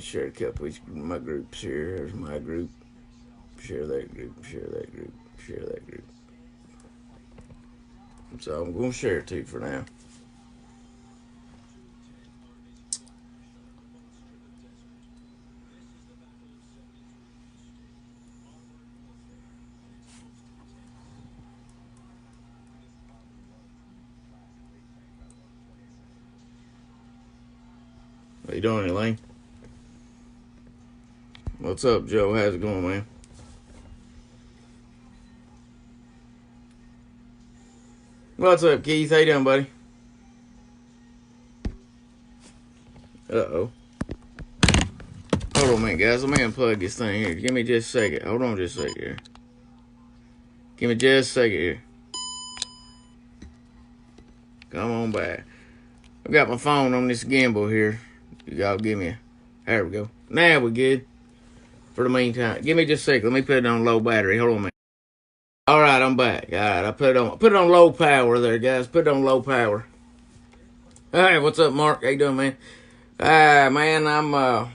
Share a couple of my groups here. There's my group. Share that group. Share that group. Share that group. So I'm going to share it too for now. How you doing, Elaine? What's up, Joe? How's it going, man? What's up, Keith? How you doing, buddy? Uh-oh. Hold on a minute, guys. Let me unplug this thing here. Give me just a second. Hold on just a second here. Give me just a second here. Come on back. I've got my phone on this gimbal here. Y'all give me a... There we go. Now we're good. For the meantime. Give me just a second. Let me put it on low battery. Hold on a minute. Alright, I'm back. Alright, I put it on low power there, guys. Put it on low power. Alright, what's up, Mark? How you doing, man? Man, I'm a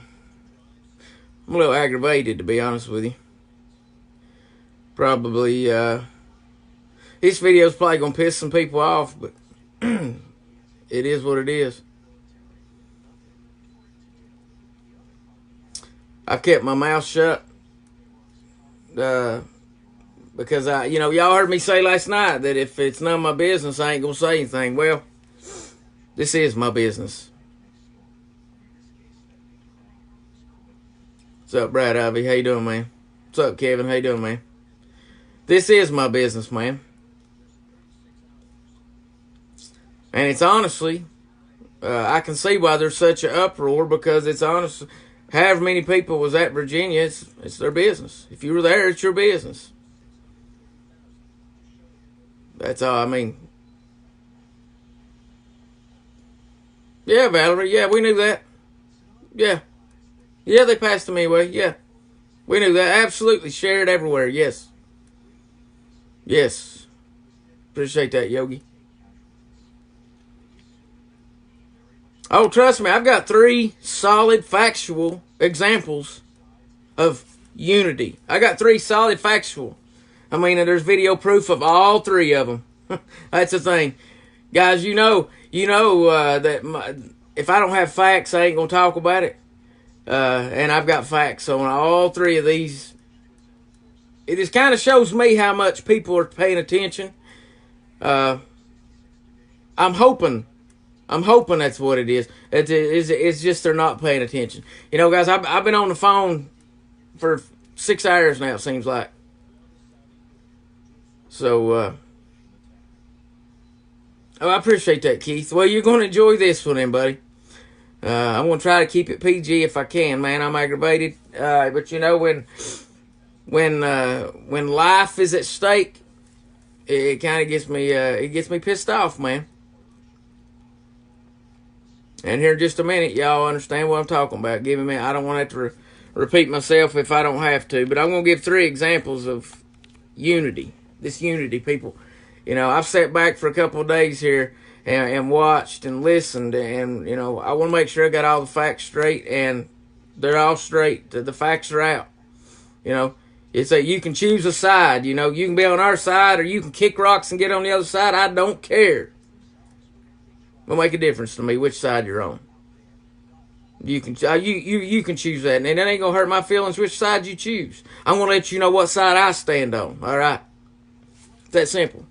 little aggravated, to be honest with you. Probably, this video's probably gonna piss some people off, but it is what it is. I've kept my mouth shut, because y'all heard me say last night that if it's none of my business, I ain't gonna say anything. Well, this is my business. What's up, Brad Ivy? How you doing, man? What's up, Kevin? How you doing, man? This is my business, man. And it's honestly, I can see why there's such an uproar, because it's honest. However many people was at Virginia, it's their business. If you were there, it's your business. That's all I mean. Yeah, Valerie. Yeah, we knew that. Yeah. Yeah, they passed them anyway. Yeah. We knew that. Absolutely. Shared everywhere. Yes. Yes. Appreciate that, Yogi. Oh, trust me, I've got 3 solid factual examples of unity. I got 3 solid factual. I mean, there's video proof of all 3 of them. That's the thing. Guys, you know that if I don't have facts, I ain't going to talk about it. And I've got facts on all 3 of these. It just kind of shows me how much people are paying attention. I'm hoping that's what it is. It's just they're not paying attention. You know, guys, I've been on the phone for 6 hours now, it seems like. So, I appreciate that, Keith. Well, you're going to enjoy this one then, buddy. I'm going to try to keep it PG if I can, man. I'm aggravated. But you know, when life is at stake, it kind of gets me pissed off, man. And here in just a minute, y'all understand what I'm talking about. Give me, I don't want to have to repeat myself if I don't have to, but I'm going to give 3 examples of unity. This unity, people. You know, I've sat back for a couple of days here and watched and listened, and, you know, I want to make sure I got all the facts straight, and they're all straight. The facts are out. You know, it's that you can choose a side. You know, you can be on our side, or you can kick rocks and get on the other side. I don't care. It'll make a difference to me which side you're on. You can you can choose that, and it ain't gonna hurt my feelings which side you choose. I'm gonna let you know what side I stand on. All right, it's that simple.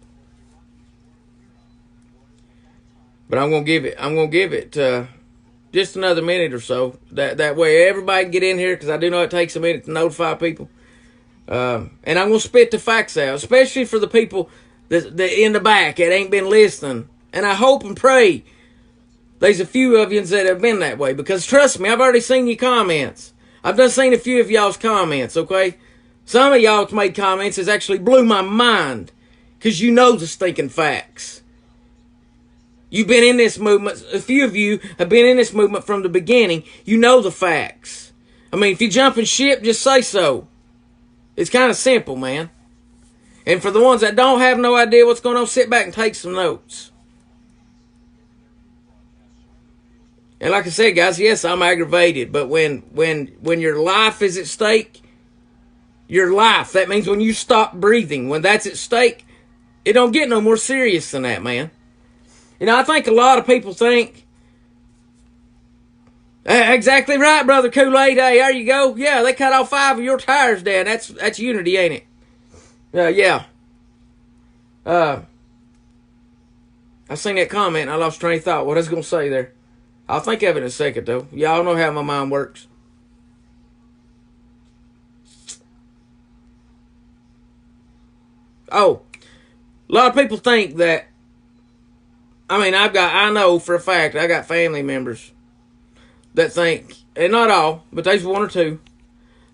But I'm gonna give it just another minute or so. That way everybody can get in here, because I do know it takes a minute to notify people. And I'm gonna spit the facts out, especially for the people that in the back that ain't been listening. And I hope and pray there's a few of you that have been that way, because trust me, I've already seen your comments. I've done seen a few of y'all's comments, okay? Some of y'all's made comments that's actually blew my mind, because you know the stinking facts. You've been in this movement. A few of you have been in this movement from the beginning. You know the facts. I mean, if you're jumping ship, just say so. It's kind of simple, man. And for the ones that don't have no idea what's going on, sit back and take some notes. And like I said, guys, yes, I'm aggravated, but when your life is at stake, your life, that means when you stop breathing, when that's at stake, it don't get no more serious than that, man. You know, I think a lot of people think, exactly right, Brother Kool-Aid. Hey, there you go. Yeah, they cut off 5 of your tires, Dad. That's unity, ain't it? Yeah. I seen that comment and I lost train of thought. What I was going to say there. I'll think of it in a second, though. Y'all know how my mind works. Oh, a lot of people think that, I know for a fact, I got family members that think, and not all, but there's one or two,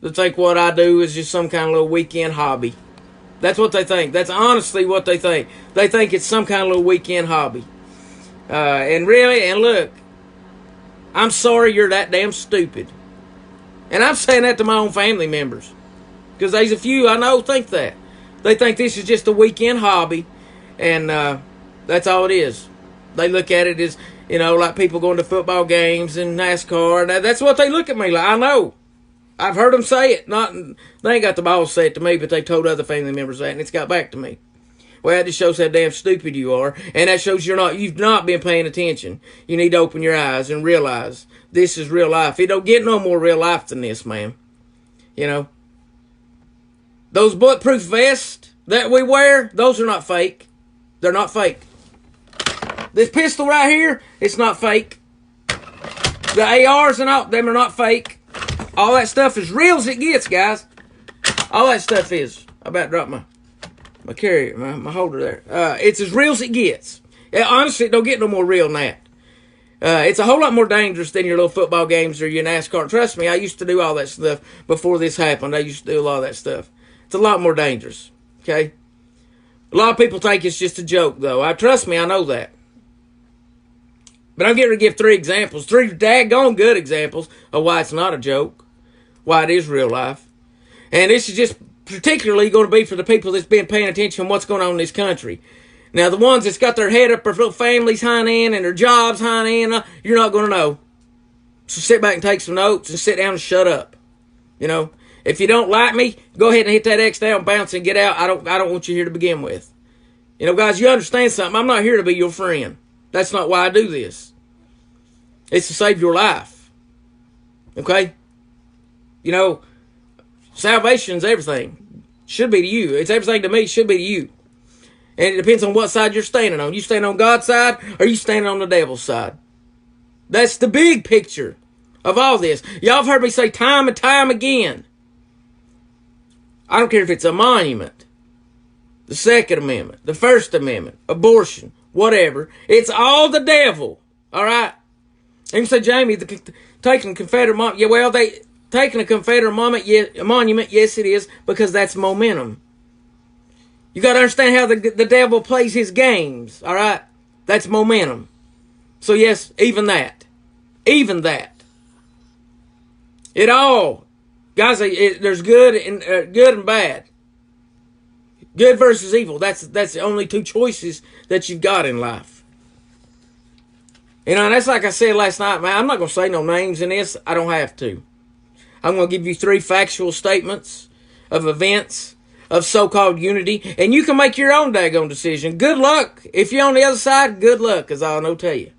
that think what I do is just some kind of little weekend hobby. That's what they think. That's honestly what they think. They think it's some kind of little weekend hobby. And look, I'm sorry you're that damn stupid. And I'm saying that to my own family members. Because there's a few I know think that. They think this is just a weekend hobby. And that's all it is. They look at it as, like people going to football games and NASCAR. That's what they look at me like. I know. I've heard them say it. They ain't got the balls to say it to me, but they told other family members that, and it's got back to me. Well, that just shows how damn stupid you are, and that shows you've not been paying attention. You need to open your eyes and realize this is real life. It don't get no more real life than this, man. Those bulletproof vests that we wear, those are not fake. They're not fake. This pistol right here, it's not fake. The ARs and all them are not fake. All that stuff is real as it gets, guys. All that stuff is. I about dropped my carrier, my holder there. It's as real as it gets. Honestly, it don't get no more real than that. It's a whole lot more dangerous than your little football games or your NASCAR. Trust me, I used to do all that stuff before this happened. I used to do a lot of that stuff. It's a lot more dangerous. Okay? A lot of people think it's just a joke, though. Trust me, I know that. But I'm getting to give 3 examples, 3 daggone good examples of why it's not a joke, why it is real life. And this is just particularly going to be for the people that's been paying attention to what's going on in this country. Now, the ones that's got their head up, their little families hind in, and their jobs hind in, you're not going to know. So sit back and take some notes and sit down and shut up. If you don't like me, go ahead and hit that X down, bounce, and get out. I don't want you here to begin with. Guys, you understand something. I'm not here to be your friend. That's not why I do this. It's to save your life. Okay? Salvation's everything. Should be to you. It's everything to me. Should be to you. And it depends on what side you're standing on. You standing on God's side or you standing on the devil's side. That's the big picture of all this. Y'all have heard me say time and time again. I don't care if it's a monument, the Second Amendment, the First Amendment, abortion, whatever. It's all the devil. All right? And you say, Jamie, taking a Confederate monument. Yeah, well, taking a Confederate monument, yes, it is, because that's momentum. You got to understand how the devil plays his games, all right? That's momentum. So, yes, even that. It all. Guys, there's good and bad. Good versus evil. That's the only 2 choices that you've got in life. And that's like I said last night, man. I'm not going to say no names in this. I don't have to. I'm going to give you 3 factual statements of events of so-called unity, and you can make your own daggone decision. Good luck. If you're on the other side, good luck, is all I know to tell you.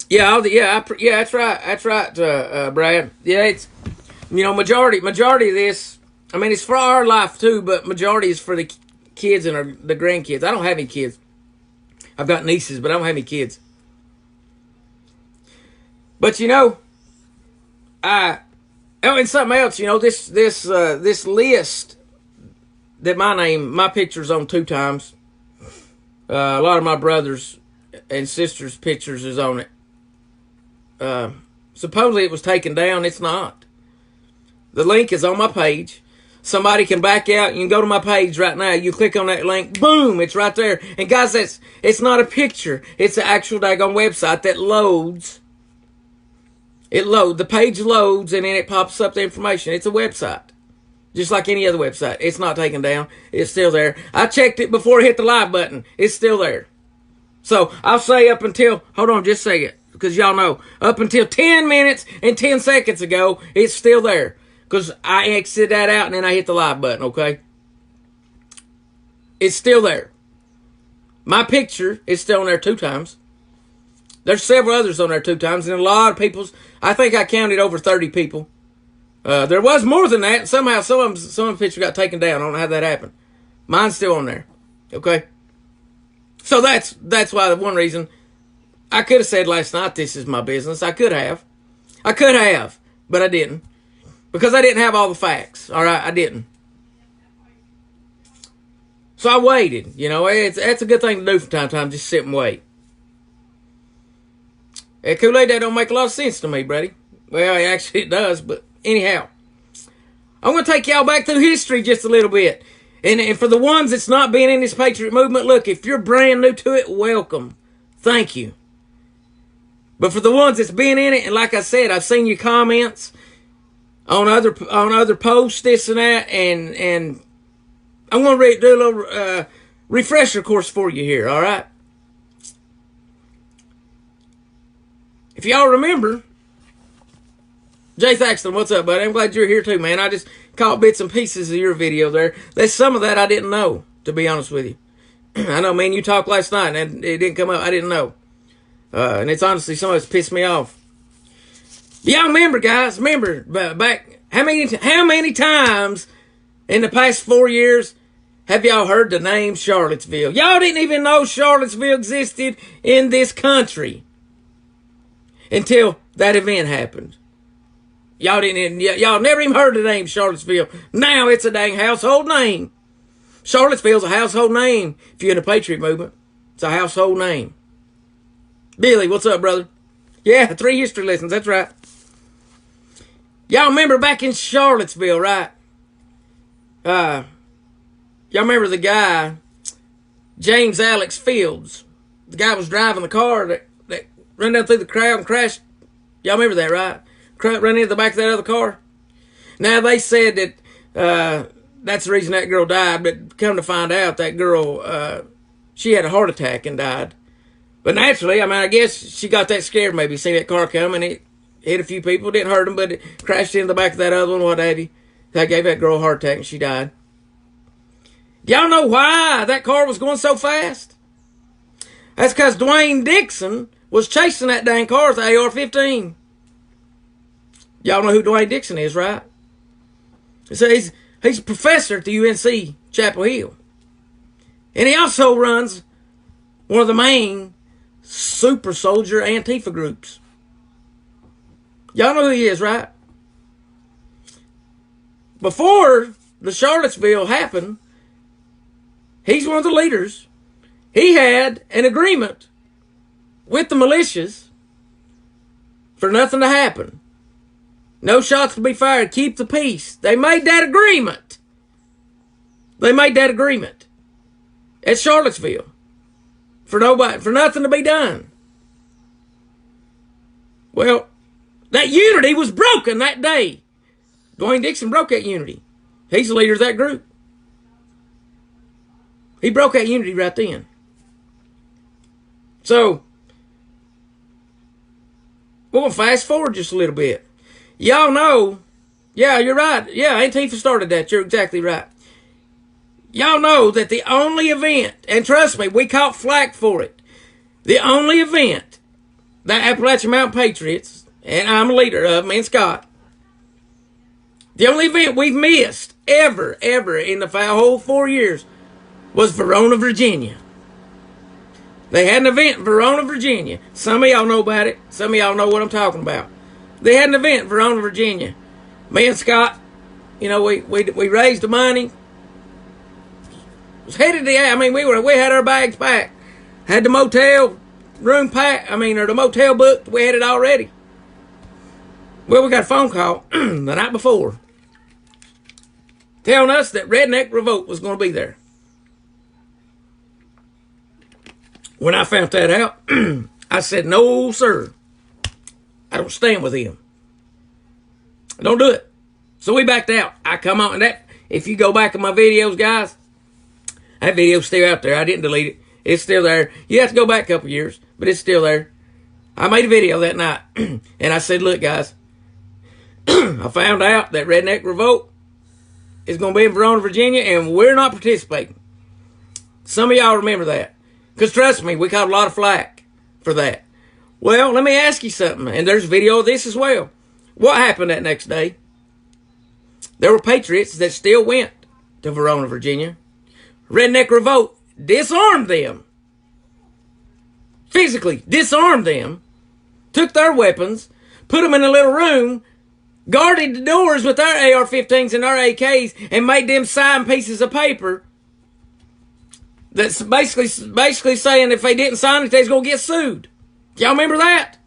Yeah, that's right, Brad. Yeah, it's, majority of this, it's for our life too, but majority is for the kids and the grandkids. I don't have any kids. I've got nieces, but I don't have any kids. But and something else, this list that my picture's on 2 times. A lot of my brothers and sisters' pictures is on it. Supposedly it was taken down. It's not. The link is on my page. Somebody can back out. You can go to my page right now. You click on that link. Boom. It's right there. And guys, it's not a picture. It's an actual daggone website that loads. The page loads and then it pops up the information. It's a website. Just like any other website. It's not taken down. It's still there. I checked it before I hit the live button. It's still there. So I'll say up until, hold on just a second, because y'all know, up until 10 minutes and 10 seconds ago, it's still there. Because I exited that out and then I hit the live button, okay? It's still there. My picture is still on there 2 times. There's several others on there 2 times, and a lot of people's, I think I counted over 30 people. There was more than that. Somehow some of the pictures got taken down. I don't know how that happened. Mine's still on there, okay? So that's why the one reason I could have said last night, this is my business. I could have, but I didn't. Because I didn't have all the facts. All right, I didn't. So I waited. You know, that's a good thing to do from time to time. Just sit and wait. Kool-Aid, that don't make a lot of sense to me, buddy. Well, actually it does, but anyhow. I'm going to take y'all back through history just a little bit. And for the ones that's not been in this Patriot movement, look, if you're brand new to it, welcome. Thank you. But for the ones that's been in it, and like I said, I've seen your comments on other posts, this and that, and I'm going to do a little refresher course for you here, all right? If y'all remember, Jay Thaxton, what's up, buddy? I'm glad you're here too, man. I just caught bits and pieces of your video there. There's some of that I didn't know, to be honest with you. I know, man, you talked last night, and it didn't come up. I didn't know. And it's honestly, some of it's pissed me off. Y'all remember, guys, back, how many times in the past 4 years have y'all heard the name Charlottesville? Y'all didn't even know Charlottesville existed in this country until that event happened. Y'all never even heard the name Charlottesville. Now it's a dang household name. Charlottesville's a household name if you're in the Patriot movement. It's a household name. Billy, what's up, brother? Yeah, 3 history lessons, that's right. Y'all remember back in Charlottesville, right? Y'all remember the guy, James Alex Fields. The guy was driving the car that ran down through the crowd and crashed. Y'all remember that, right? Ran into the back of that other car. Now, they said that that's the reason that girl died, but come to find out, that girl, she had a heart attack and died. But naturally, I mean, I guess she got that scared maybe, seen that car coming, it hit a few people, didn't hurt them, but it crashed into the back of that other one, what have you. That gave that girl a heart attack and she died. Y'all know why that car was going so fast? That's because Dwayne Dixon was chasing that dang car with the AR-15. Y'all know who Dwayne Dixon is, right? So he's a professor at the UNC Chapel Hill. And he also runs one of the main super soldier Antifa groups. Y'all know who he is, right? Before the Charlottesville happened, he's one of the leaders. He had an agreement with the militias for nothing to happen. No shots to be fired. Keep the peace. They made that agreement. At Charlottesville. For nothing to be done. Well, that unity was broken that day. Dwayne Dixon broke that unity. He's the leader of that group. He broke that unity right then. So, we're going to fast forward just a little bit. Y'all know, yeah, you're right. Yeah, Antifa started that. You're exactly right. Y'all know that the only event, and trust me, we caught flack for it. The only event that Appalachian Mountain Patriots, and I'm a leader of, me and Scott, the only event we've missed ever in the whole 4 years was Verona, Virginia. They had an event in Verona, Virginia. Some of y'all know about it. Some of y'all know what I'm talking about. They had an event in Verona, Virginia. Me and Scott, you know, we raised the money. Was headed to the, I mean, we had our bags packed. Had the motel room packed. I mean, or the motel booked. We had it already. Well, we got a phone call the night before telling us that Redneck Revolt was going to be there. When I found that out, I said, no, sir. I don't stand with him. I don't do it. So we backed out. I come on, and that, if you go back in my videos, guys, that video's still out there. I didn't delete it. It's still there. You have to go back a couple years, but it's still there. I made a video that night, and I said, look, guys, I found out that Redneck Revolt is going to be in Verona, Virginia, and we're not participating. Some of y'all remember that. Because trust me, we caught a lot of flack for that. Well, let me ask you something, and there's video of this as well. What happened that next day? There were patriots that still went to Verona, Virginia. Redneck Revolt disarmed them. Physically disarmed them. Took their weapons, put them in a little room, guarded the doors with their AR-15s and their AKs, and made them sign pieces of paper that's basically saying if they didn't sign it, they was going to get sued. Y'all remember that?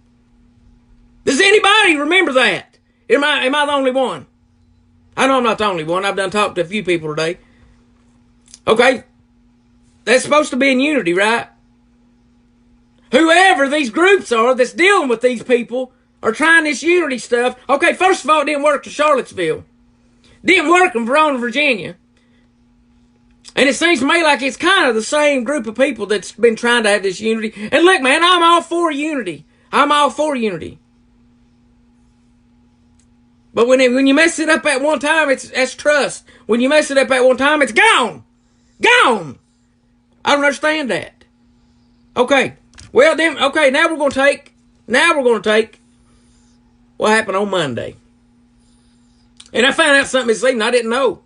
Does anybody remember that? Am I the only one? I know I'm not the only one. I've done talked to a few people today. Okay. That's supposed to be in unity, right? Whoever these groups are that's dealing with these people are trying this unity stuff. Okay, first of all, it didn't work in Charlottesville. Didn't work in Verona, Virginia. And it seems to me like it's kind of the same group of people that's been trying to have this unity. And look, man, I'm all for unity. I'm all for unity. But when you mess it up at one time, that's trust. When you mess it up at one time, it's gone. Gone. I don't understand that. Okay. Well, then, okay, now we're going to take what happened on Monday. And I found out something this evening I didn't know.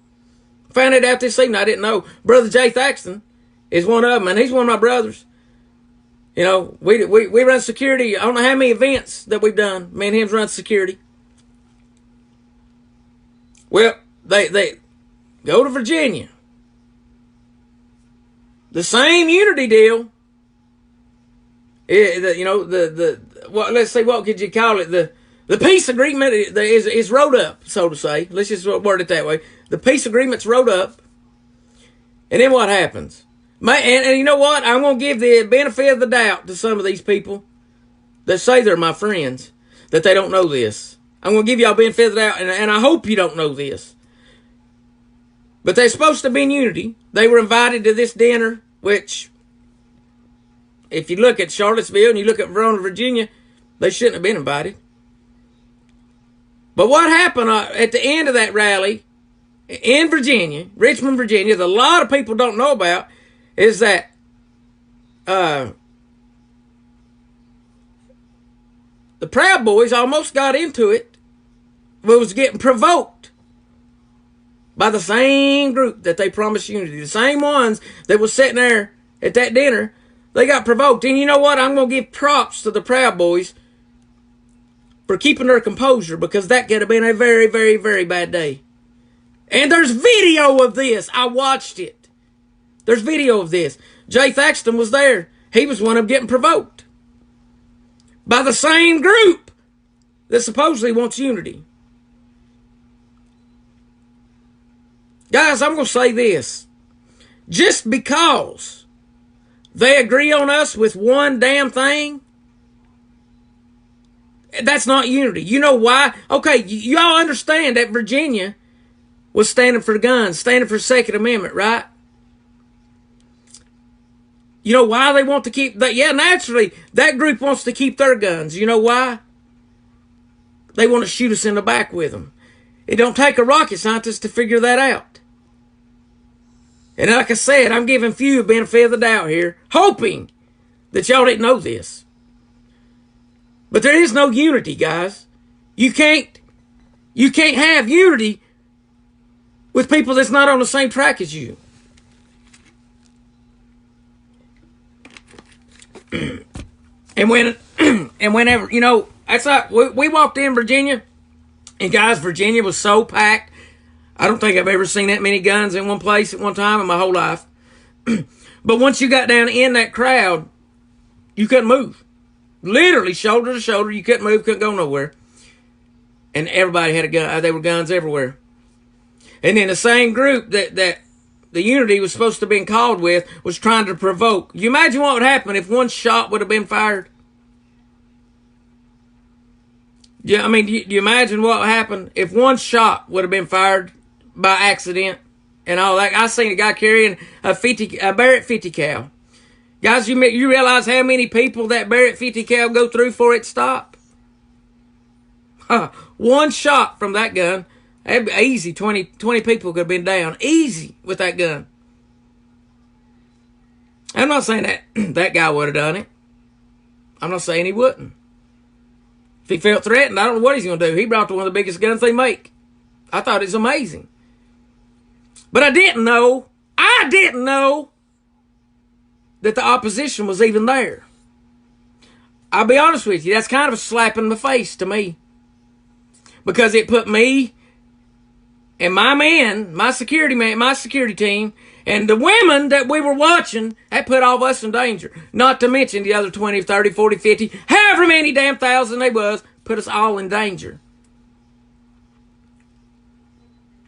Found it out this evening I didn't know. Brother Jay Thaxton is one of them, and he's one of my brothers. You know, we run security. I don't know how many events that we've done. Me and him run security. Well, they go to Virginia. The same unity deal. Let's say, what could you call it? The peace agreement is wrote up, so to say. Let's just word it that way. The peace agreement's wrote up. And then what happens? And you know what? I'm going to give the benefit of the doubt to some of these people that say they're my friends, that they don't know this. I'm going to give y'all benefit of the doubt, and I hope you don't know this. But they're supposed to be in unity. They were invited to this dinner, which, if you look at Charlottesville and you look at Verona, Virginia, they shouldn't have been invited. But what happened at the end of that rally in Virginia, Richmond, Virginia, that a lot of people don't know about, is that the Proud Boys almost got into it, but was getting provoked by the same group that they promised unity. The same ones that was sitting there at that dinner, they got provoked. And you know what? I'm going to give props to the Proud Boys for keeping their composure, because that could have been a very, very, very bad day. And there's video of this. I watched it. There's video of this. Jay Thaxton was there. He was one of them getting provoked by the same group that supposedly wants unity. Guys, I'm going to say this. Just because they agree on us with one damn thing, that's not unity. You know why? Okay, y'all understand that Virginia was standing for guns, standing for Second Amendment, right? You know why they want to keep that? Yeah, naturally, that group wants to keep their guns. You know why? They want to shoot us in the back with them. It don't take a rocket scientist to figure that out. And like I said, I'm giving few a benefit of the doubt here, hoping that y'all didn't know this. But there is no unity, guys. You can't have unity with people that's not on the same track as you. And whenever, you know, that's like, we walked in Virginia, and guys, Virginia was so packed. I don't think I've ever seen that many guns in one place at one time in my whole life. But once you got down in that crowd, you couldn't move. Literally shoulder to shoulder, you couldn't move, couldn't go nowhere. And everybody had a gun. There were guns everywhere. And then the same group that the unity was supposed to have been called with was trying to provoke. You imagine what would happen if one shot would have been fired? Yeah, I mean, do you imagine what would happen if one shot would have been fired by accident and all that? I seen a guy carrying a Barrett 50 cal. Guys, you realize how many people that Barrett 50 cal go through for it stop? One shot from that gun, easy, 20 people could have been down. Easy with that gun. I'm not saying that that guy would have done it. I'm not saying he wouldn't. If he felt threatened, I don't know what he's going to do. He brought to one of the biggest guns they make. I thought it was amazing. But I didn't know that the opposition was even there. I'll be honest with you, that's kind of a slap in the face to me. Because it put me and my man, my security team, and the women that we were watching, that put all of us in danger. Not to mention the other 20, 30, 40, 50, however many damn thousand they was, put us all in danger.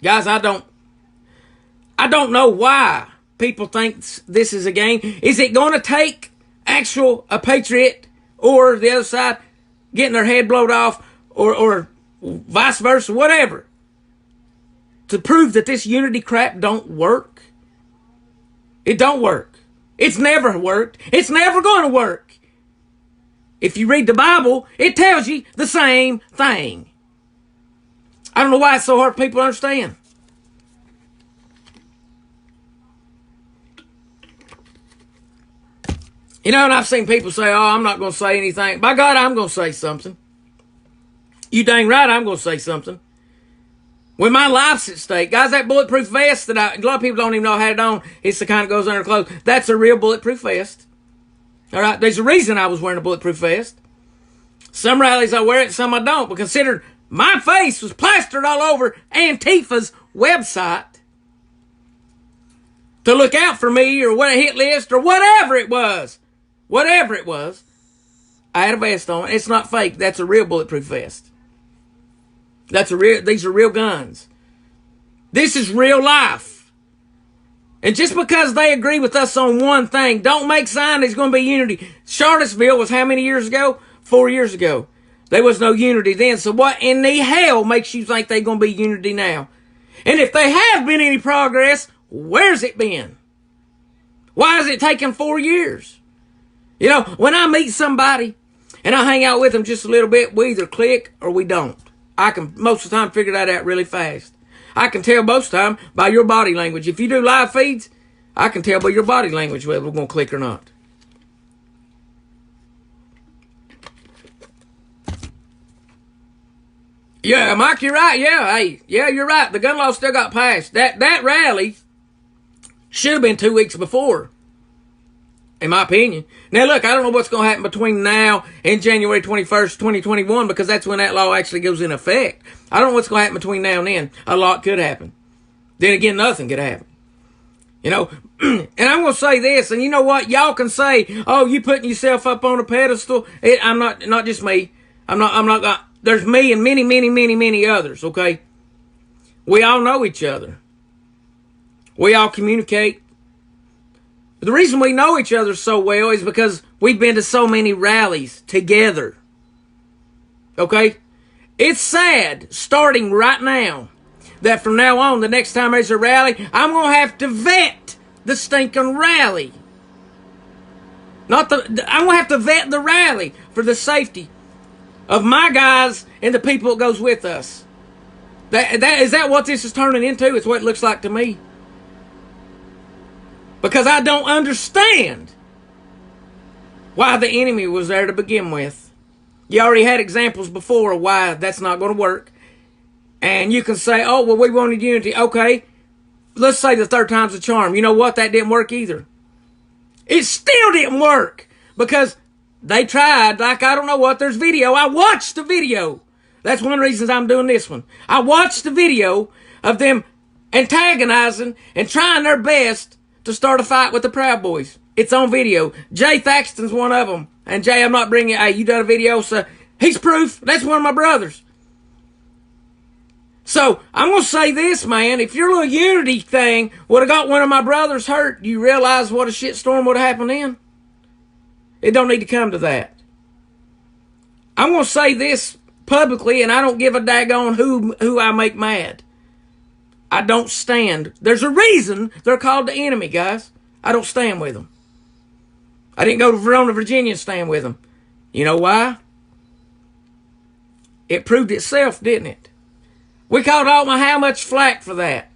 Guys, I don't know why people think this is a game. Is it going to take a patriot or the other side getting their head blown off or vice versa, whatever, to prove that this unity crap don't work? It don't work. It's never worked. It's never going to work. If you read the Bible, it tells you the same thing. I don't know why it's so hard for people to understand. You know, and I've seen people say, oh, I'm not going to say anything. By God, I'm going to say something. You dang right I'm going to say something. When my life's at stake. Guys, that bulletproof vest that a lot of people don't even know I had it on. It's the kind that goes under clothes. That's a real bulletproof vest. All right, there's a reason I was wearing a bulletproof vest. Some rallies I wear it, some I don't. But consider my face was plastered all over Antifa's website to look out for me or what a hit list or whatever it was. Whatever it was. I had a vest on. It's not fake. That's a real bulletproof vest. These are real guns. This is real life. And just because they agree with us on one thing, don't make sign there's going to be unity. Charlottesville was how many years ago? 4 years ago. There was no unity then. So what in the hell makes you think they're going to be unity now? And if they have been any progress, where's it been? Why has it taken 4 years? You know, when I meet somebody and I hang out with them just a little bit, we either click or we don't. I can most of the time figure that out really fast. I can tell most of the time by your body language. If you do live feeds, I can tell by your body language whether we're going to click or not. Yeah, Mike, you're right. Yeah, hey, yeah, you're right. The gun law still got passed. That rally should have been 2 weeks before, in my opinion. Now, look, I don't know what's going to happen between now and January 21st, 2021, because that's when that law actually goes in effect. I don't know what's going to happen between now and then. A lot could happen. Then again, nothing could happen. You know, and I'm going to say this, and you know what? Y'all can say, oh, you putting yourself up on a pedestal. I'm not just me. I'm not, there's me and many, many, many, many others, okay? We all know each other. We all communicate. The reason we know each other so well is because we've been to so many rallies together. Okay? It's sad, starting right now, that from now on, the next time there's a rally, I'm going to have to vet the stinking rally. I'm going to have to vet the rally for the safety of my guys and the people that goes with us. Is that what this is turning into? It's what it looks like to me. Because I don't understand why the enemy was there to begin with. You already had examples before of why that's not going to work. And you can say, oh, well, we wanted unity. Okay, let's say the third time's a charm. You know what? That didn't work either. It still didn't work. Because they tried, like, I don't know what, there's video. I watched the video. That's one of the reasons I'm doing this one. I watched the video of them antagonizing and trying their best to start a fight with the Proud Boys. It's on video. Jay Thaxton's one of them. And Jay, I'm not bringing, hey, you done a video, so he's proof. That's one of my brothers. So, I'm going to say this, man. If your little unity thing would have got one of my brothers hurt, do you realize what a shitstorm would have happened then? It don't need to come to that. I'm going to say this publicly, and I don't give a daggone who I make mad. I don't stand. There's a reason they're called the enemy, guys. I don't stand with them. I didn't go to Verona, Virginia and stand with them. You know why? It proved itself, didn't it? We caught how much flack for that.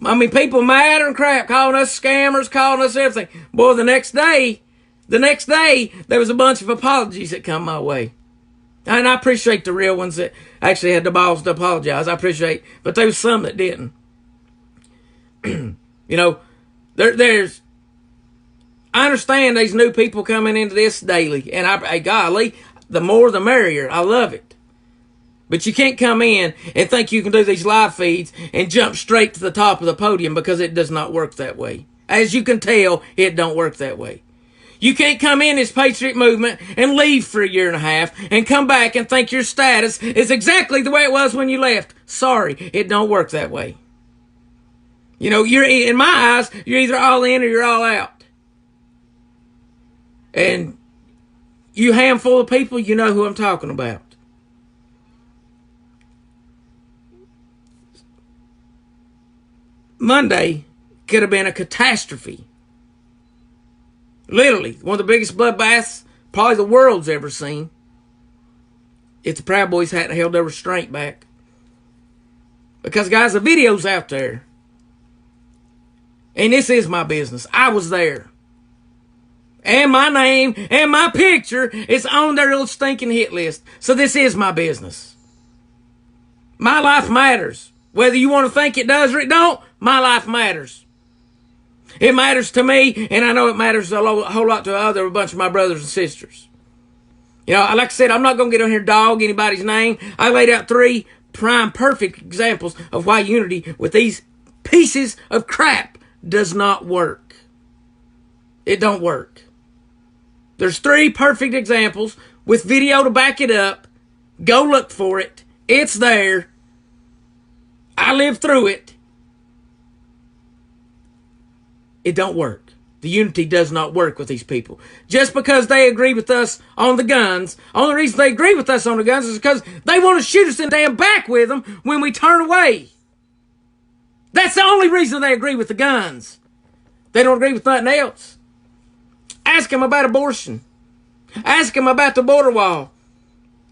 I mean, people mad and crap, calling us scammers, calling us everything. Boy, the next day, there was a bunch of apologies that come my way. And I appreciate the real ones that actually had the balls to apologize. I appreciate, but there was some that didn't. You know, there's, I understand these new people coming into this daily. And golly, the more the merrier. I love it. But you can't come in and think you can do these live feeds and jump straight to the top of the podium, because it does not work that way. As you can tell, it don't work that way. You can't come in this Patriot movement and leave for a year and a half and come back and think your status is exactly the way it was when you left. Sorry, it don't work that way. You know, in my eyes, you're either all in or you're all out. And you handful of people, you know who I'm talking about. Monday could have been a catastrophe. Literally, one of the biggest bloodbaths probably the world's ever seen, if the Proud Boys hadn't held their restraint back. Because, guys, the video's out there. And this is my business. I was there. And my name and my picture is on their little stinking hit list. So this is my business. My life matters. Whether you want to think it does or it don't, my life matters. It matters to me, and I know it matters a whole lot to a bunch of my brothers and sisters. You know, like I said, I'm not going to get on here and dog anybody's name. I laid out 3 prime perfect examples of why unity with these pieces of crap does not work. It don't work. There's 3 perfect examples with video to back it up. Go look for it. It's there. I lived through it. It don't work. The unity does not work with these people. Just because they agree with us on the guns, only reason they agree with us on the guns is because they want to shoot us in the damn back with them when we turn away. That's the only reason they agree with the guns. They don't agree with nothing else. Ask them about abortion. Ask them about the border wall.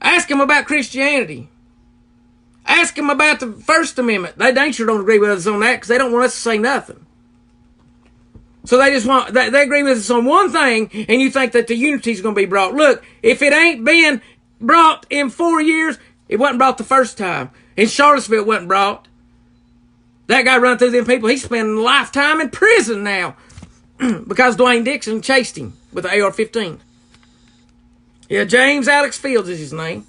Ask them about Christianity. Ask them about the First Amendment. They dang sure don't agree with us on that, because they don't want us to say nothing. So they just want, they agree with us on one thing, and you think that the unity is going to be brought. Look, if it ain't been brought in 4 years, it wasn't brought the first time. In Charlottesville, it wasn't brought. That guy run through them people. He's spending a lifetime in prison now because Dwayne Dixon chased him with the AR-15. Yeah, James Alex Fields is his name.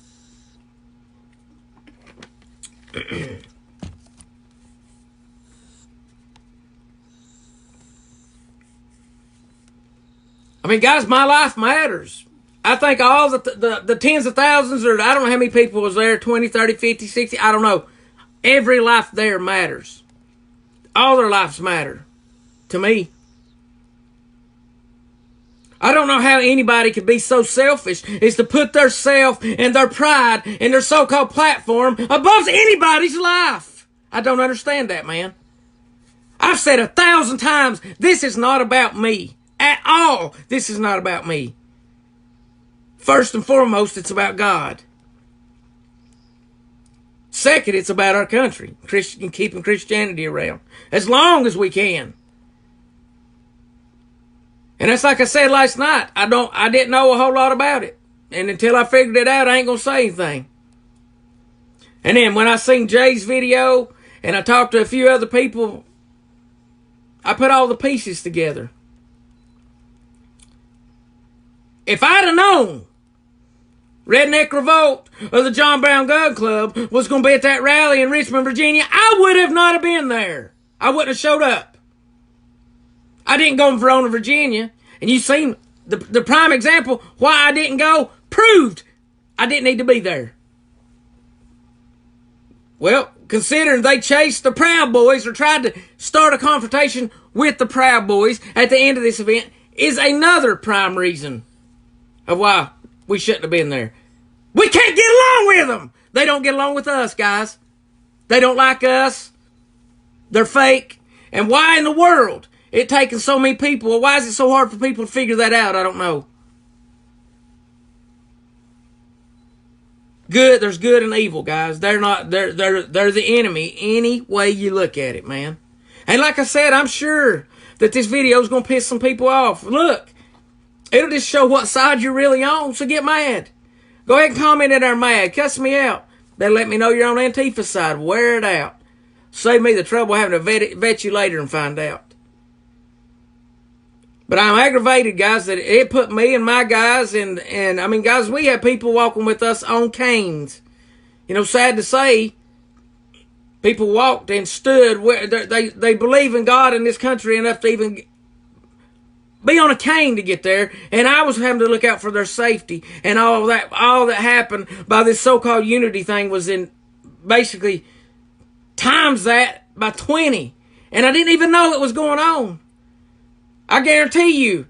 I mean, guys, my life matters. I think all the tens of thousands, or I don't know how many people was there, 20, 30, 50, 60, I don't know. Every life there matters. All their lives matter to me. I don't know how anybody could be so selfish as to put their self and their pride and their so-called platform above anybody's life. I don't understand that, man. I've said 1,000 times, this is not about me. At all, this is not about me. First and foremost, it's about God. Second, it's about our country, keeping Christianity around as long as we can. And that's like I said last night. I didn't know a whole lot about it, and until I figured it out, I ain't gonna say anything. And then when I seen Jay's video and I talked to a few other people, I put all the pieces together. If I'd have known Redneck Revolt or the John Brown Gun Club was going to be at that rally in Richmond, Virginia, I would have not have been there. I wouldn't have showed up. I didn't go to Verona, Virginia. And you've seen the prime example why I didn't go proved I didn't need to be there. Well, considering they chased the Proud Boys or tried to start a confrontation with the Proud Boys at the end of this event is another prime reason of why we shouldn't have been there. We can't get along with them. They don't get along with us, guys. They don't like us. They're fake. And why in the world it taking so many people? Well, why is it so hard for people to figure that out? I don't know. Good, there's good and evil, guys. They're the enemy any way you look at it, man. And like I said, I'm sure that this video is going to piss some people off. Look, it'll just show what side you're really on, so get mad. Go ahead and comment that I'm mad. Cuss me out. Then let me know you're on Antifa's side. Wear it out. Save me the trouble having to vet you later and find out. But I'm aggravated, guys, that it put me and my guys, and I mean, guys, we have people walking with us on canes. You know, sad to say, people walked and stood where they believe in God in this country enough to even be on a cane to get there, and I was having to look out for their safety, and all that happened by this so-called unity thing was in basically times that by 20, and I didn't even know it was going on. I guarantee you,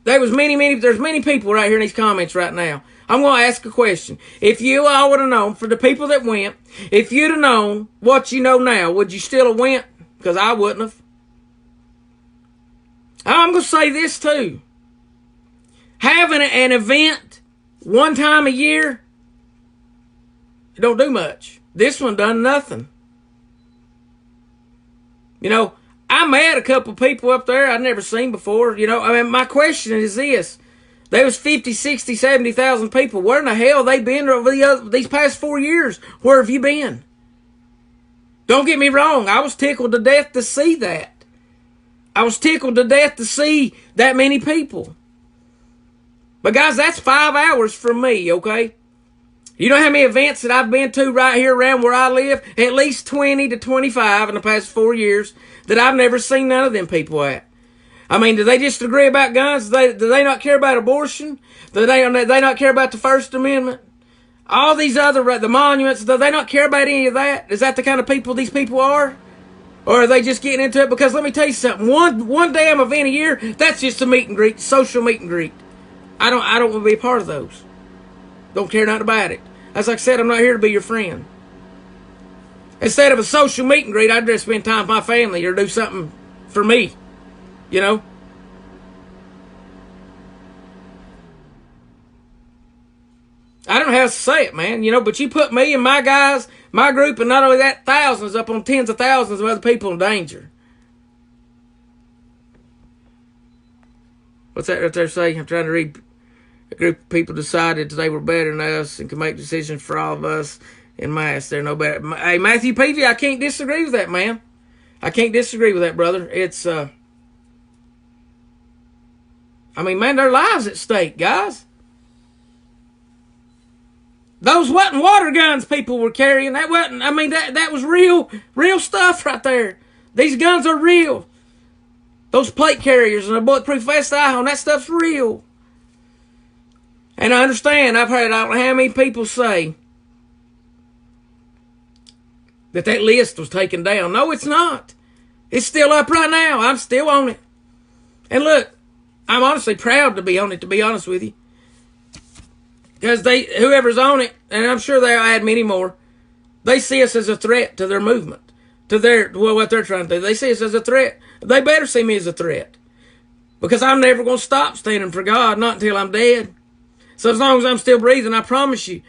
there's many people right here in these comments right now. I'm going to ask a question. If you all would have known, for the people that went, if you'd have known what you know now, would you still have went? Because I wouldn't have. I'm going to say this too. Having an event one time a year, it don't do much. This one done nothing. You know, I met a couple people up there I'd never seen before. You know, I mean, my question is this. There was 50, 60, 70,000 people. Where in the hell they been over these past 4 years? Where have you been? Don't get me wrong. I was tickled to death to see that. I was tickled to death to see that many people. But guys, that's 5 hours from me, okay? You know how many events that I've been to right here around where I live? At least 20 to 25 in the past 4 years that I've never seen none of them people at. I mean, do they just agree about guns? Do they not care about abortion? Do they not care about the First Amendment? All these other, the monuments, do they not care about any of that? Is that the kind of people these people are? Or are they just getting into it? Because let me tell you something. One damn event a year, that's just a meet and greet, social meet and greet. I don't want to be a part of those. Don't care nothing about it. As I said, I'm not here to be your friend. Instead of a social meet and greet, I'd just spend time with my family or do something for me. You know? I don't know how to say it, man. You know, but you put me and my guys, my group, and not only that, thousands up on tens of thousands of other people in danger. What's that right there say? I'm trying to read. A group of people decided they were better than us and could make decisions for all of us in mass. They're no better. Hey, Matthew PG, I can't disagree with that, man. I can't disagree with that, brother. It's, I mean, man, their lives at stake, guys. Those wasn't water guns people were carrying. That wasn't, I mean, that was real stuff right there. These guns are real. Those plate carriers and a bulletproof vest I own, that stuff's real. And I understand, I've heard I don't know how many people say that list was taken down. No, it's not. It's still up right now. I'm still on it. And look, I'm honestly proud to be on it, to be honest with you. Because whoever's on it, and I'm sure they'll add many more, they see us as a threat to their movement, to what they're trying to do. They see us as a threat. They better see me as a threat. Because I'm never going to stop standing for God, not until I'm dead. So as long as I'm still breathing, I promise you,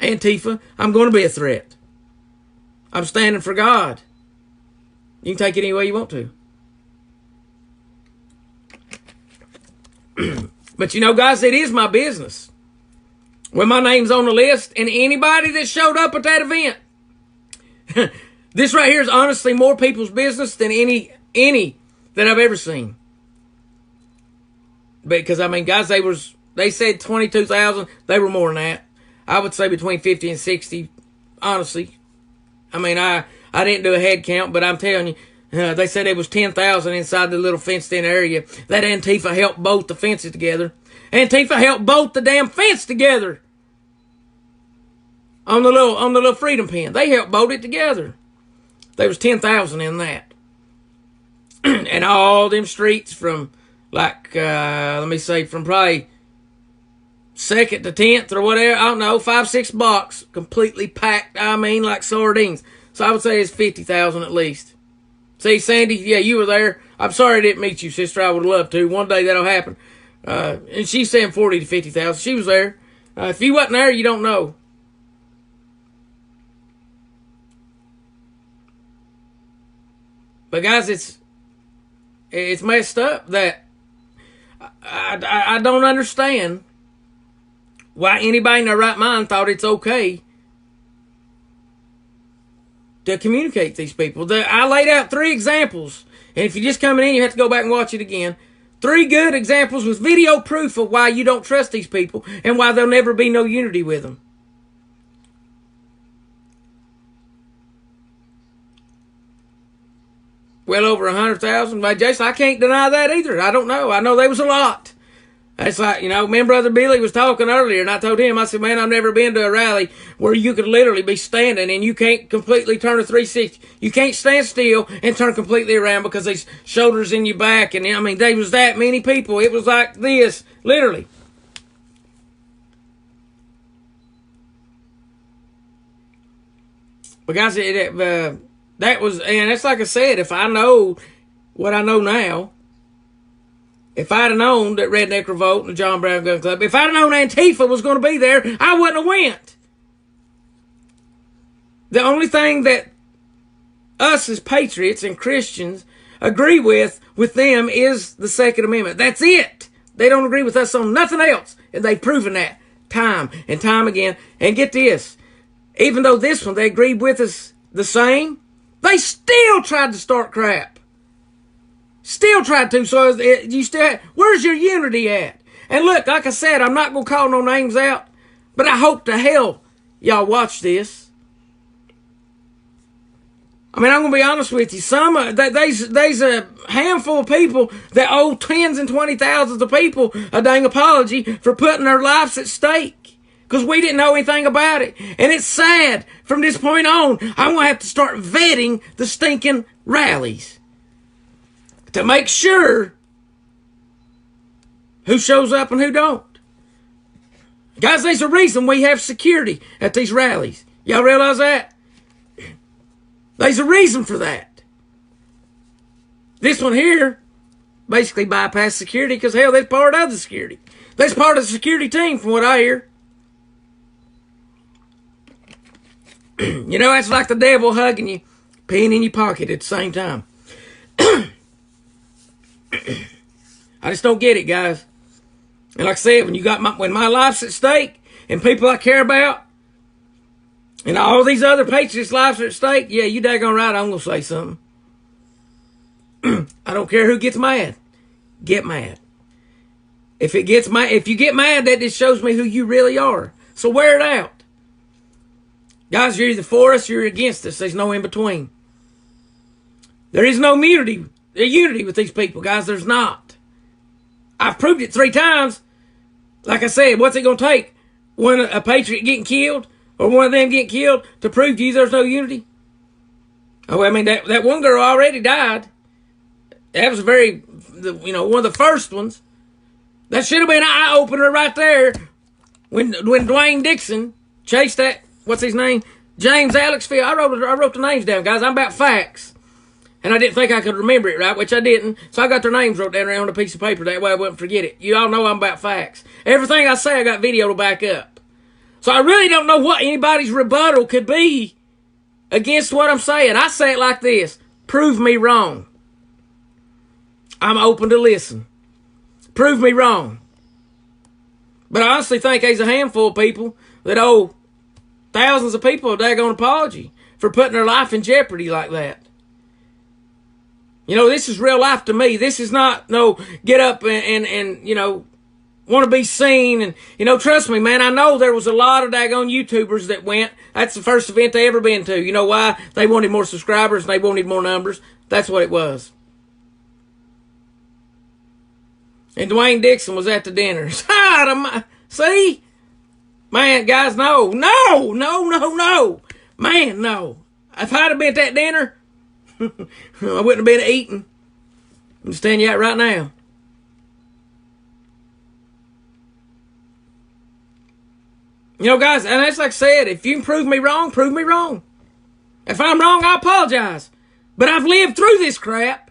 Antifa, I'm going to be a threat. I'm standing for God. You can take it any way you want to. But you know, guys, it is my business. When my name's on the list, and anybody that showed up at that event, this right here is honestly more people's business than any that I've ever seen. Because, I mean, guys, they said 22,000. They were more than that. I would say between 50 and 60, honestly. I mean, I didn't do a head count, but I'm telling you, they said it was 10,000 inside the little fenced-in area. That Antifa helped bolt the fences together. Antifa helped bolt the damn fence together on the little freedom pen. They helped bolt it together. There was 10,000 in that. And all them streets from, like, let me say, from probably 2nd to 10th or whatever, I don't know, 5, 6 blocks, completely packed, I mean, like sardines. So I would say it's 50,000 at least. See, Sandy, yeah, you were there. I'm sorry I didn't meet you, sister. I would love to. One day that'll happen. And she's saying 40 to 50,000. She was there. If you wasn't there, you don't know. But guys, it's messed up that I don't understand why anybody in their right mind thought it's okay to communicate to these people. I laid out 3 examples, and if you're just coming in, you have to go back and watch it again. 3 good examples with video proof of why you don't trust these people and why there'll never be no unity with them. Well over 100,000. But Jason, I can't deny that either. I don't know. I know there was a lot. It's like, me and Brother Billy was talking earlier, and I told him, I said, man, I've never been to a rally where you could literally be standing and you can't completely turn a 360. You can't stand still and turn completely around because these shoulders in your back. And there was that many people. It was like this, literally. But guys, that was, and it's like I said, if I know what I know now, if I'd have known that Redneck Revolt and the John Brown Gun Club, if I'd have known Antifa was going to be there, I wouldn't have went. The only thing that us as patriots and Christians agree with them is the Second Amendment. That's it. They don't agree with us on nothing else. And they've proven that time and time again. And get this, even though this one they agreed with us the same, they still tried to start crap. Still tried to. So you still, where's your unity at? And look, like I said, I'm not going to call no names out, but I hope to hell y'all watch this. I'm going to be honest with you. There's a handful of people that owe tens and 20,000s of people a dang apology for putting their lives at stake, because we didn't know anything about it. And it's sad. From this point on, I'm going to have to start vetting the stinking rallies to make sure who shows up and who don't. Guys, there's a reason we have security at these rallies. Y'all realize that? There's a reason for that. This one here basically bypassed security because, hell, that's part of the security. That's part of the security team, from what I hear. That's like the devil hugging you, peeing in your pocket at the same time. I just don't get it, guys. And like I said, when my life's at stake and people I care about and all these other patriots' lives are at stake, yeah, you daggone right, I'm going to say something. I don't care who gets mad. Get mad. If you get mad, that just shows me who you really are. So wear it out. Guys, you're either for us or you're against us. There's no in between. There is no unity with these people, guys. There's not. I've proved it 3 times. Like I said, what's it going to take? When a patriot getting killed or one of them getting killed to prove to you there's no unity? Oh, that one girl already died. That was one of the first ones. That should have been an eye-opener right there when Dwayne Dixon chased that, what's his name? James Alex Field. I wrote the names down, guys. I'm about facts. And I didn't think I could remember it right, which I didn't. So I got their names wrote down on a piece of paper. That way I wouldn't forget it. You all know I'm about facts. Everything I say, I got video to back up. So I really don't know what anybody's rebuttal could be against what I'm saying. I say it like this. Prove me wrong. I'm open to listen. Prove me wrong. But I honestly think there's a handful of people that owe thousands of people a daggone apology for putting their life in jeopardy like that. This is real life to me. This is not no get up and want to be seen. And, trust me, man, I know there was a lot of daggone YouTubers that went. That's the first event they ever been to. You know why? They wanted more subscribers and they wanted more numbers. That's what it was. And Dwayne Dixon was at the dinners. See? Man, guys, no. Man, no. If I'd have been at that dinner, I wouldn't have been eating. I'm just telling you that right now. Guys, and that's like I said, if you can prove me wrong, prove me wrong. If I'm wrong, I apologize. But I've lived through this crap.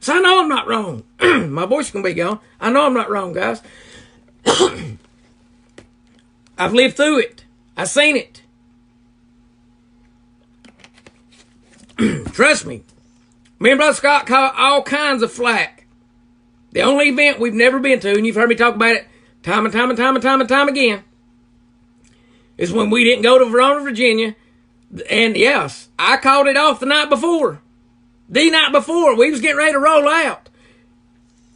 So I know I'm not wrong. My voice is going to be gone. I know I'm not wrong, guys. I've lived through it. I've seen it. Trust me. Me and Brother Scott caught all kinds of flack. The only event we've never been to, and you've heard me talk about it time and time and time and time and time again, is when we didn't go to Verona, Virginia. And yes, I called it off the night before. The night before, we was getting ready to roll out.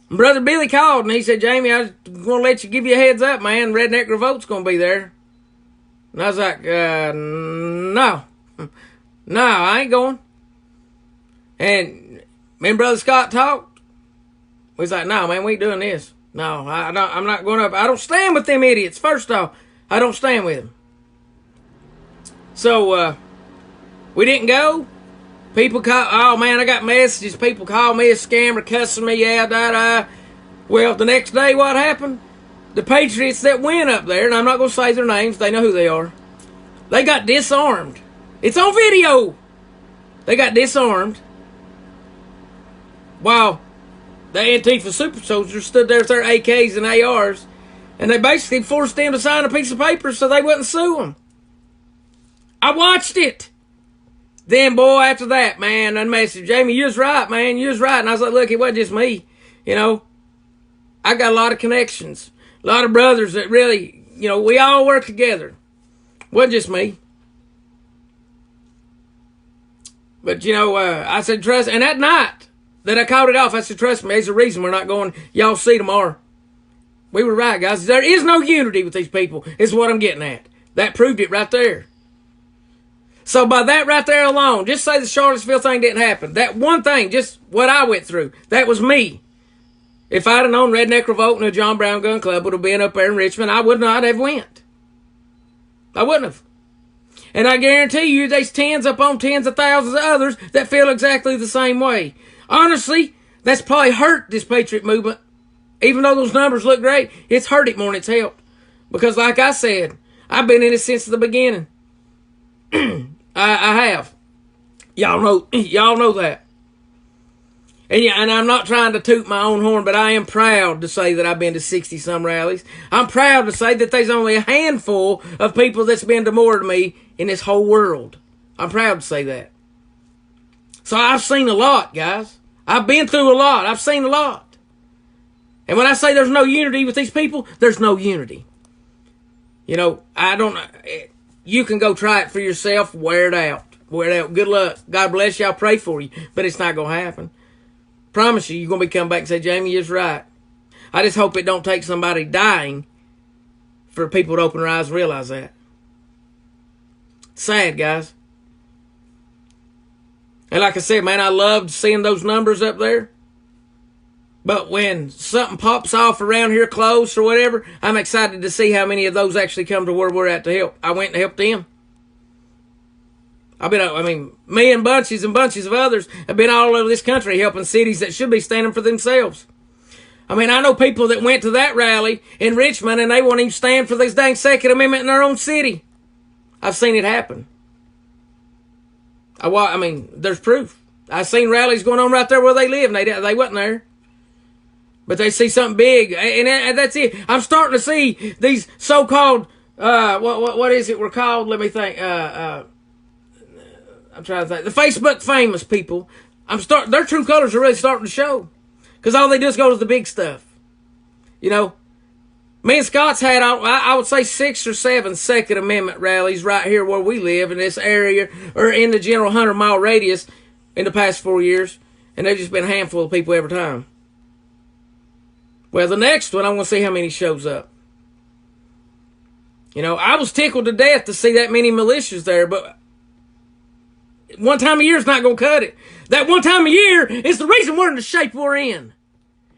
And Brother Billy called and he said, Jamie, I was going to let you give you a heads up, man. Redneck Revolt's going to be there. And I was like, no. No, I ain't going. And me and Brother Scott talked. We was like, no, man, we ain't doing this. No, I'm not going up. I don't stand with them idiots. First off, I don't stand with them. So, we didn't go. People call, oh man, I got messages. People call me a scammer, cussing me out, Well, the next day, what happened? The Patriots that went up there, and I'm not going to say their names, they know who they are. They got disarmed. It's on video. They got disarmed. While the Antifa super soldiers stood there with their AKs and ARs, and they basically forced them to sign a piece of paper so they wouldn't sue them. I watched it. Then, boy, after that, man, I messaged Jamie, you was right, man, you was right. And I was like, look, it wasn't just me. You know, I got a lot of connections, a lot of brothers that really, you know, we all work together. It wasn't just me. But, you know, I said, trust, and that night that I called it off, I said, trust me, there's a reason we're not going, y'all see tomorrow. We were right, guys. There is no unity with these people, is what I'm getting at. That proved it right there. So by that right there alone, just say the Charlottesville thing didn't happen. That one thing, just what I went through, that was me. If I'd have known Redneck Revolt and the John Brown Gun Club would have been up there in Richmond, I would not have went. I wouldn't have. And I guarantee you there's tens upon tens of thousands of others that feel exactly the same way. Honestly, that's probably hurt this Patriot movement. Even though those numbers look great, it's hurt it more than it's helped. Because like I said, I've been in it since the beginning. I have. Y'all know that. And yeah, and I'm not trying to toot my own horn, but I am proud to say that I've been to 60-some rallies. I'm proud to say that there's only a handful of people that's been to more than me in this whole world. I'm proud to say that. So I've seen a lot, guys. I've been through a lot. I've seen a lot. And when I say there's no unity with these people, there's no unity. You know, I don't know. You can go try it for yourself. Wear it out. Wear it out. Good luck. God bless you. I'll pray for you. But it's not going to happen. Promise you, you're going to be coming back and say, Jamie is right. I just hope it don't take somebody dying for people to open their eyes and realize that. Sad, guys. And like I said, man, I loved seeing those numbers up there. But when something pops off around here close or whatever, I'm excited to see how many of those actually come to where we're at to help. I went and helped them. Me and bunches of others have been all over this country helping cities that should be standing for themselves. I mean, I know people that went to that rally in Richmond and they won't even stand for this dang Second Amendment in their own city. I've seen it happen. There's proof. I've seen rallies going on right there where they live and they wasn't there. But they see something big, and that's it. I'm starting to see these so-called, what is it we're called? Let me think. I'm trying to think. The Facebook famous people. Their true colors are really starting to show. Because all they do is go to the big stuff. You know, me and Scott's had, I would say 6 or 7 Second Amendment rallies right here where we live in this area, or in the general 100-mile radius in the past 4 years. And they've just been a handful of people every time. Well, the next one, I'm going to see how many shows up. You know, I was tickled to death to see that many militias there, but one time a year is not going to cut it. That one time a year is the reason we're in the shape we're in.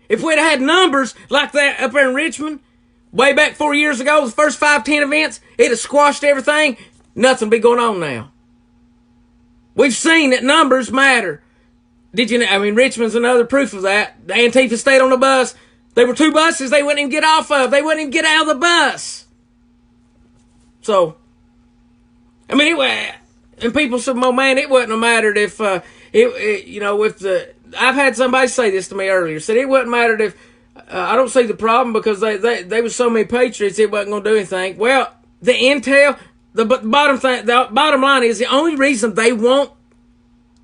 If we'd had numbers like that up there in Richmond, way back 4 years ago, the first 5-10 events, it'd have squashed everything. Nothing would be going on now. We've seen that numbers matter. Richmond's another proof of that. The Antifa stayed on the bus. There were 2 buses they wouldn't even get off of. They wouldn't even get out of the bus. So, anyway, And people said, "Well, man, it wouldn't have mattered if I've had somebody say this to me earlier. Said it wouldn't mattered if I don't see the problem because they was so many patriots, it wasn't going to do anything." Well, the intel, the bottom line is the only reason they want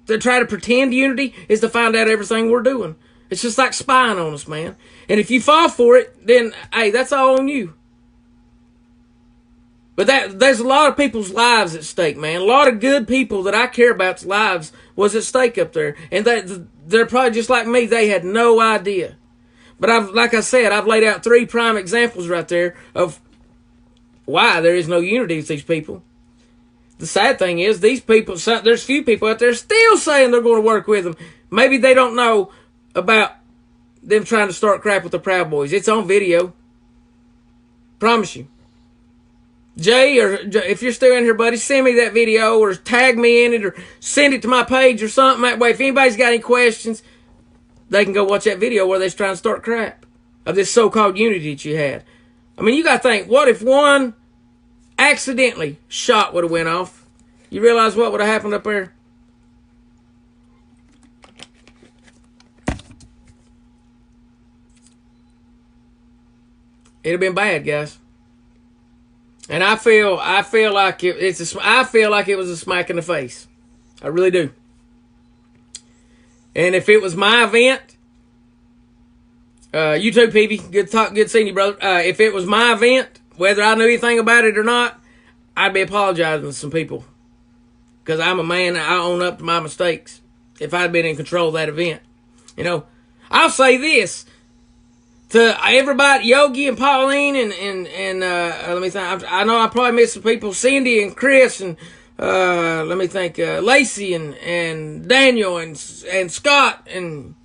to try to pretend unity is to find out everything we're doing. It's just like spying on us, man. And if you fall for it, then hey, that's all on you. But there's a lot of people's lives at stake, man. A lot of good people that I care about's lives was at stake up there. And they're probably just like me. They had no idea. But like I said, I've laid out 3 prime examples right there of why there is no unity with these people. The sad thing is, these people, there's few people out there still saying they're going to work with them. Maybe they don't know about them trying to start crap with the Proud Boys. It's on video. Promise you. Jay, or if you're still in here, buddy, send me that video or tag me in it or send it to my page or something. That way, if anybody's got any questions, they can go watch that video where they're trying to start crap of this so-called unity that you had. I mean, you got to think, what if one accidentally shot would have went off? You realize what would have happened up there? It'd have been bad, guys. And I feel like it was a smack in the face. I really do. And if it was my event, you too, PB. Good seeing you, brother. If it was my event, whether I knew anything about it or not, I'd be apologizing to some people. Because I'm a man, I own up to my mistakes. If I'd been in control of that event. You know, I'll say this. To everybody, Yogi and Pauline and let me think. I know I probably missed some people. Cindy and Chris and let me think. Lacey and Daniel and Scott and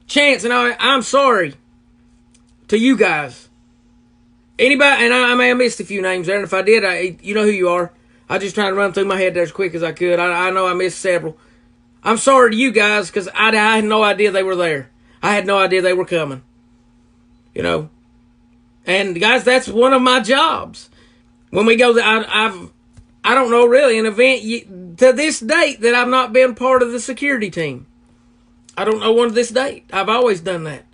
Chance and all. I'm sorry to you guys. Anybody, and I may have missed a few names there. And if I did, you know who you are. I just trying to run through my head there as quick as I could. I know I missed several. I'm sorry to you guys because I had no idea they were there. I had no idea they were coming. You know, and guys, that's one of my jobs. When we go, I don't know really an event to this date that I've not been part of the security team. I don't know one to this date. I've always done that.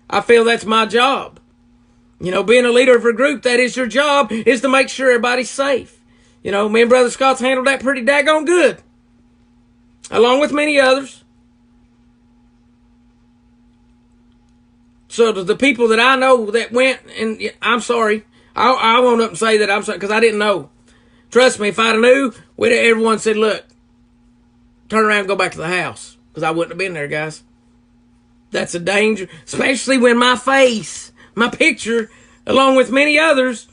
I feel that's my job. You know, being a leader of a group, that is your job, is to make sure everybody's safe. You know, me and Brother Scott's handled that pretty daggone good, along with many others. So to the people that I know that went, and I'm sorry, I won't up and say that I'm sorry because I didn't know. Trust me, if I'd have knew, everyone said, "Look, turn around and go back to the house," because I wouldn't have been there, guys. That's a danger, especially when my face, my picture, along with many others,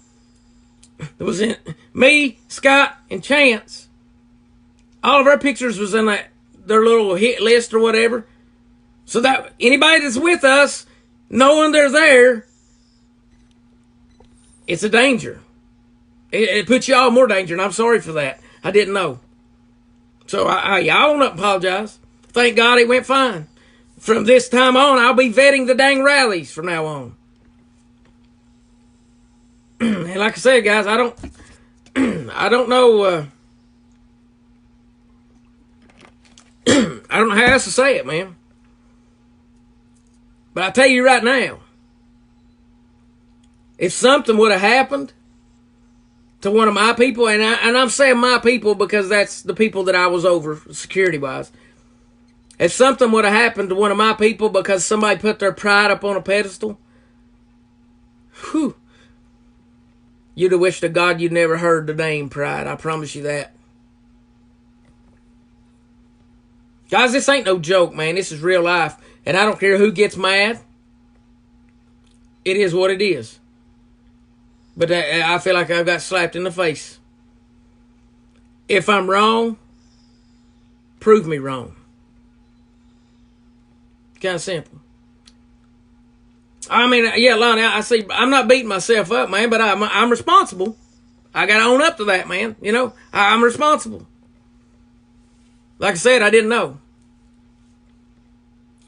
it was in me, Scott, and Chance. All of our pictures was in their little hit list or whatever. So that anybody that's with us, knowing they're there, it's a danger. It puts you all in more danger, and I'm sorry for that. I didn't know. So I won't apologize. Thank God it went fine. From this time on, I'll be vetting the dang rallies from now on. And like I said, guys, I don't know. I don't know how else to say it, man. But I tell you right now, if something would have happened to one of my people, and I'm saying my people because that's the people that I was over security-wise. If something would have happened to one of my people because somebody put their pride up on a pedestal, whew, you'd have wished to God you'd never heard the name pride. I promise you that. Guys, this ain't no joke, man. This is real life. And I don't care who gets mad. It is what it is. But I feel like I've got slapped in the face. If I'm wrong, prove me wrong. Kind of simple. I mean, yeah, Lonnie, I see. I'm not beating myself up, man, but I'm responsible. I got to own up to that, man. You know, I'm responsible. Like I said, I didn't know.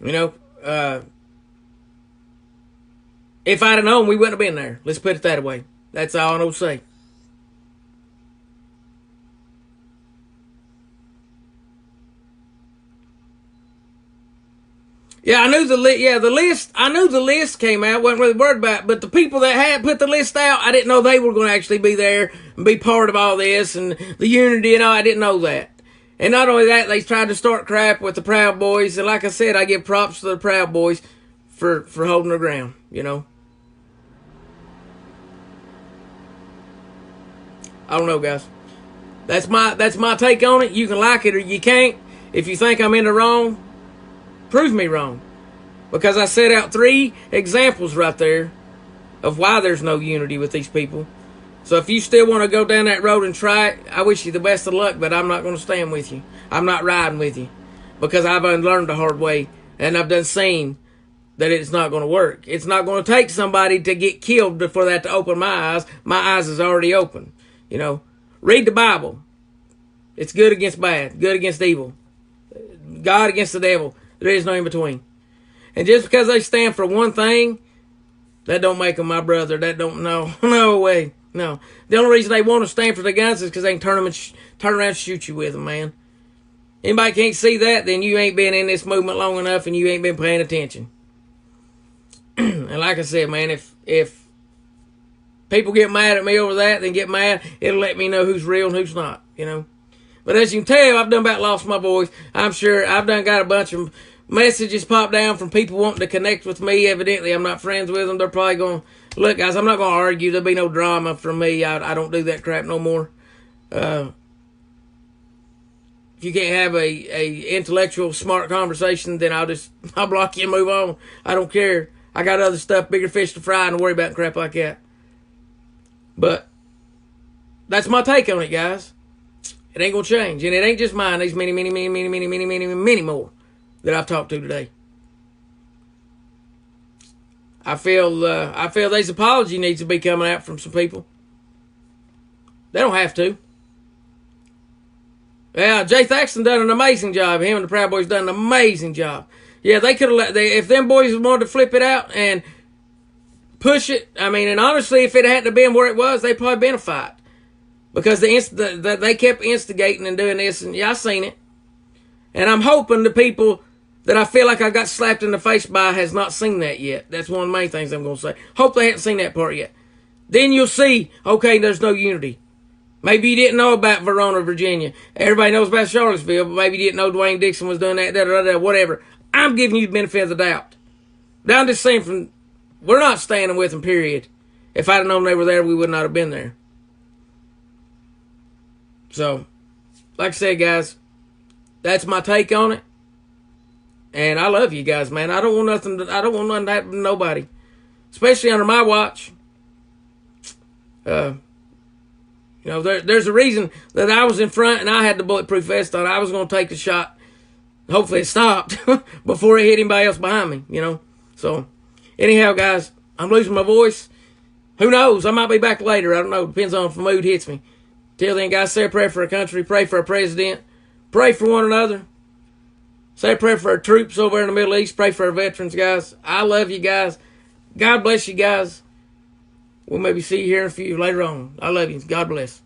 You know, if I'd have known, we wouldn't have been there. Let's put it that way. That's all I know to say. Yeah, I knew the list. Yeah, the list. I knew the list came out. Wasn't really worried about it. But the people that had put the list out, I didn't know they were going to actually be there and be part of all this and the unity and all. I didn't know that. And not only that, they tried to start crap with the Proud Boys. And like I said, I give props to the Proud Boys for holding their ground. You know. I don't know, guys. That's my take on it. You can like it or you can't. If you think I'm in the wrong, prove me wrong. Because I set out 3 examples right there of why there's no unity with these people. So if you still want to go down that road and try it, I wish you the best of luck, but I'm not going to stand with you. I'm not riding with you. Because I've learned the hard way, and I've done seen that it's not going to work. It's not going to take somebody to get killed for that to open my eyes. My eyes is already open. You know, read the Bible. It's good against bad, good against evil. God against the devil. There is no in between. And just because they stand for one thing, that don't make them my brother. That don't, no way. No. The only reason they want to stand for the guns is because they can turn around and shoot you with them, man. Anybody can't see that, then you ain't been in this movement long enough and you ain't been paying attention. And like I said, man, if people get mad at me over that, then get mad, it'll let me know who's real and who's not, you know. But as you can tell, I've done about lost my voice. I'm sure I've done got a bunch of messages pop down from people wanting to connect with me. Evidently, I'm not friends with them. They're probably going, look, guys, I'm not going to argue. There'll be no drama from me. I don't do that crap no more. If you can't have a intellectual, smart conversation, then I'll block you and move on. I don't care. I got other stuff, bigger fish to fry, and to worry about crap like that. But that's my take on it, guys. It ain't gonna change, and it ain't just mine. There's many more that I've talked to today. I feel there's apology needs to be coming out from some people. They don't have to. Yeah, Jay Thaxton done an amazing job. Him and the Proud Boys done an amazing job. Yeah, they could have if them boys wanted to flip it out and push it. I mean, and honestly, if it hadn't been where it was, they'd probably been a fight. Because they kept instigating and doing this, and yeah, I seen it. And I'm hoping the people that I feel like I got slapped in the face by has not seen that yet. That's one of the main things I'm going to say. Hope they haven't seen that part yet. Then you'll see, okay, there's no unity. Maybe you didn't know about Verona, Virginia. Everybody knows about Charlottesville, but maybe you didn't know Dwayne Dixon was doing that, whatever. I'm giving you the benefit of the doubt. Now I'm just saying, we're not standing with them, period. If I'd have known they were there, we would not have been there. So, like I said, guys, that's my take on it. And I love you guys, man. I don't want nothing to happen to nobody. Especially under my watch. You know, there's a reason that I was in front and I had the bulletproof vest on. I was going to take the shot. Hopefully it stopped before it hit anybody else behind me, you know. So, anyhow, guys, I'm losing my voice. Who knows? I might be back later. I don't know. Depends on if the mood hits me. Till then, guys, say a prayer for our country. Pray for our president. Pray for one another. Say a prayer for our troops over in the Middle East. Pray for our veterans, guys. I love you guys. God bless you guys. We'll maybe see you here in a few later on. I love you. God bless.